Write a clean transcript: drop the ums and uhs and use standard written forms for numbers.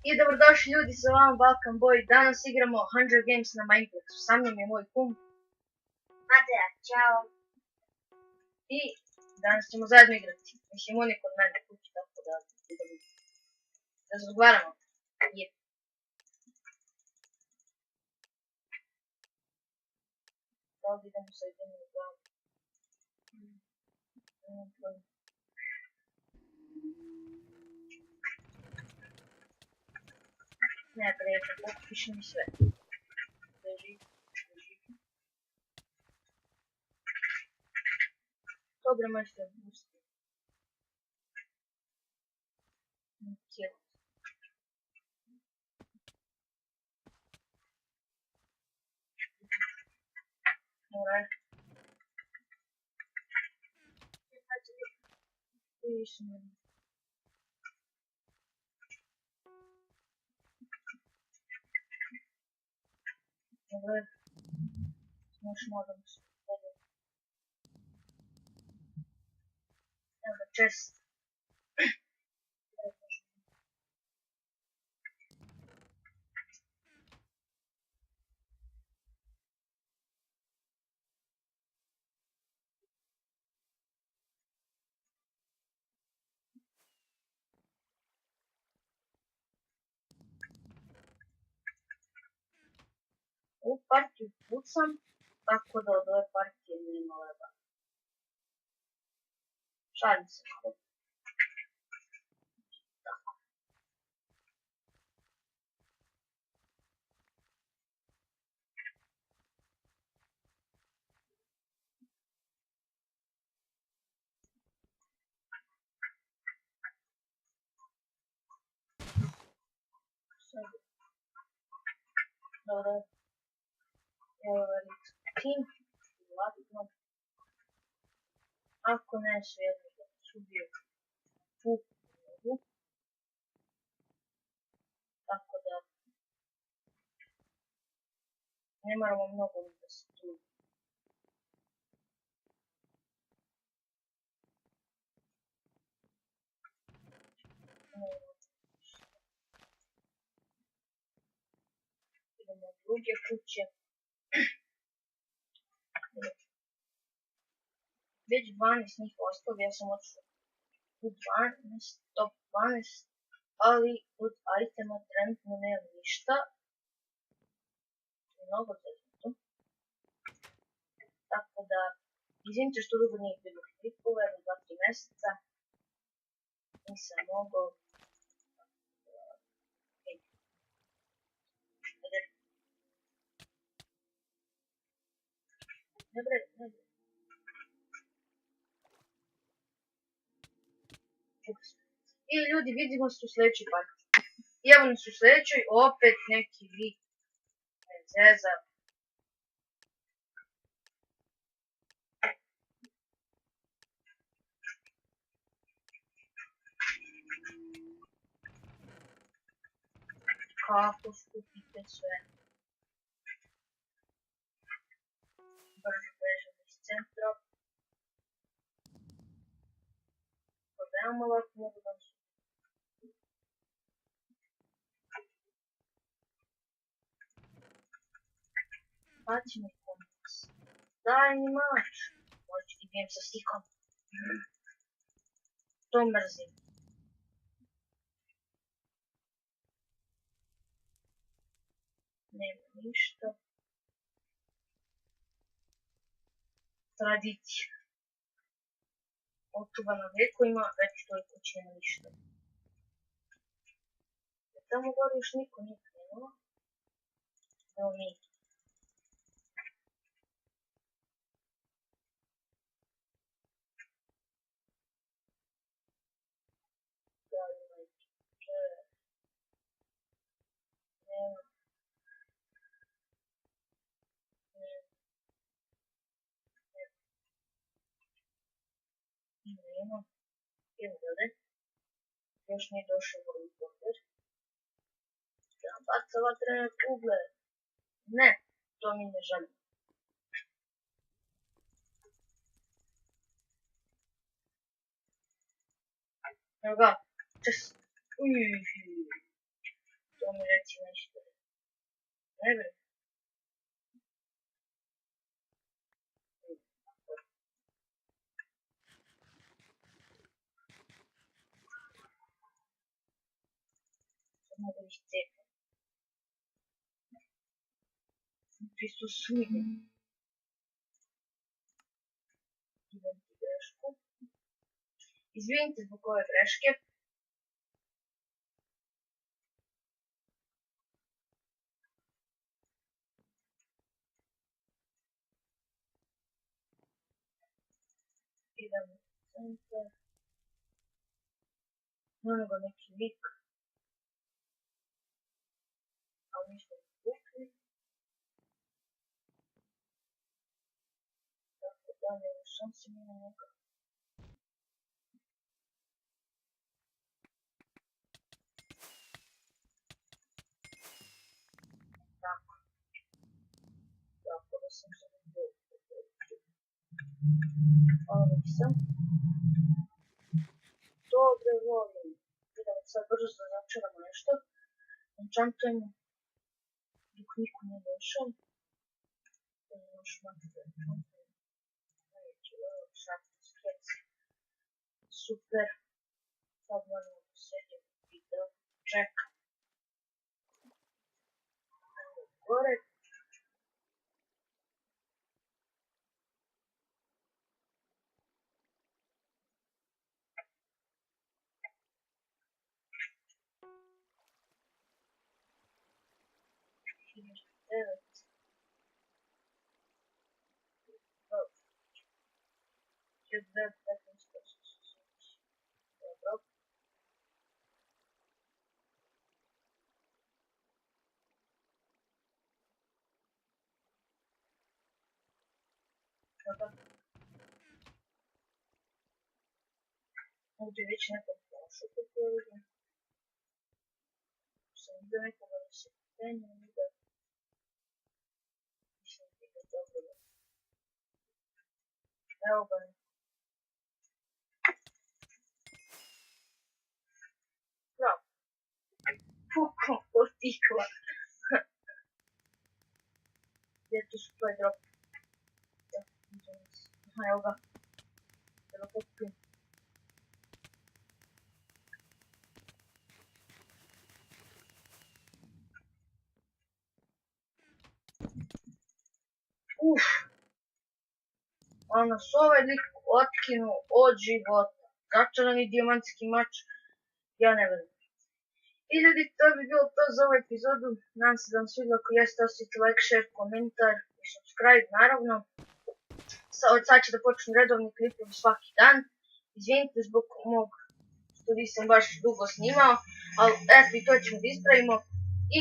I dobrodošli ljudi sa vama Balkan Boy. Danas igramo Hunger Games na Minecraftu. Sa mnom je moj kum Mateja, čao. i danas ćemo zajedno igrati. Mislim, on je kod mene kući, tako da razgovaramo. Da li idemo sa jednom u glavu? Ne, prejka, pokupiši mi sve. Leži. Dobro, možete odpustiti. Kill. Alright. Vidiš me. Dobro. Još moramo se podati. Evo ga čest. U partiju pucam, tako da od ove partije nema leba. Šalim se malo. Tako. Dobro. Evo veliki tim. Vlatno. Ako ne, svejedno da ću ubio u. Tako da ne moramo mnogo da se tu. Idemo u druge kuće. Već 12 njih ostalo, ja sam otišao u 12, top 12, ali od itema trenutno nema ništa. Mnogo zeznuto. Tako da, izvinite što dugo nije bilo klipova, 2-3 mjeseca. Nisam mogao. Ne bre. I ljudi, vidimo se u sljedećoj partiji. I evo nas u sljedećoj, opet neki lik. Zeza. Kako skupite sve. Brže bežemo iz centra. Pa veoma lako mogu da su. Baci mi kompas. Daj mi mač. Možda ti bijem sa stikom. To mrzim. Nema ništa. Tradicija. Očuvana vekovima, već to je kući nema ništa. Tamo gore još niko nije krenuo. Evo mi. Nema. Idemo dalje. Još nije došao u reporter. Da baca vatrene kugle. Ne, to mi ne želim. Evo ga, čest. Ne bih. Mogu ih cepati. Čisto sumnje. Idem ti grešku. Izvinite zbog ove greške. Idem u centar. Ono ga neki lik. Ali nismo vukli. Tako da nema šanse mi na njega. Tako. Tako da sam se ne ali nisam. Dobro, volim. Idemo sad brzo da začaramo nešto. Enchantujemo. Dok niko nije došao. Još malo da enchantujemo. Neće, Srpski. Super. Sad možemo da sedimo i da čekamo. Ajmo gore. Dobro. Ovdje već neko prošao po pologu. Sam vidio nekoga da se penje, da nisam vidio dobro. Evo ga neko. Bravo. Pukom potikla. Gdje tu su tvoj drop? Aha, evo ga. Da ga popim. A nas ovaj lik otkinuo od života. Začarani dijamantski mač. Ja ne velim. I ljudi, to bi bilo to za ovu epizodu. Nadam se da vam svidjelo, ako jeste ostavite like, share, komentar i subscribe naravno. Od sad će da počnu redovni klipovi svaki dan. Izvinite zbog mog što nisam baš dugo snimao, ali eto i to ćemo da ispravimo. I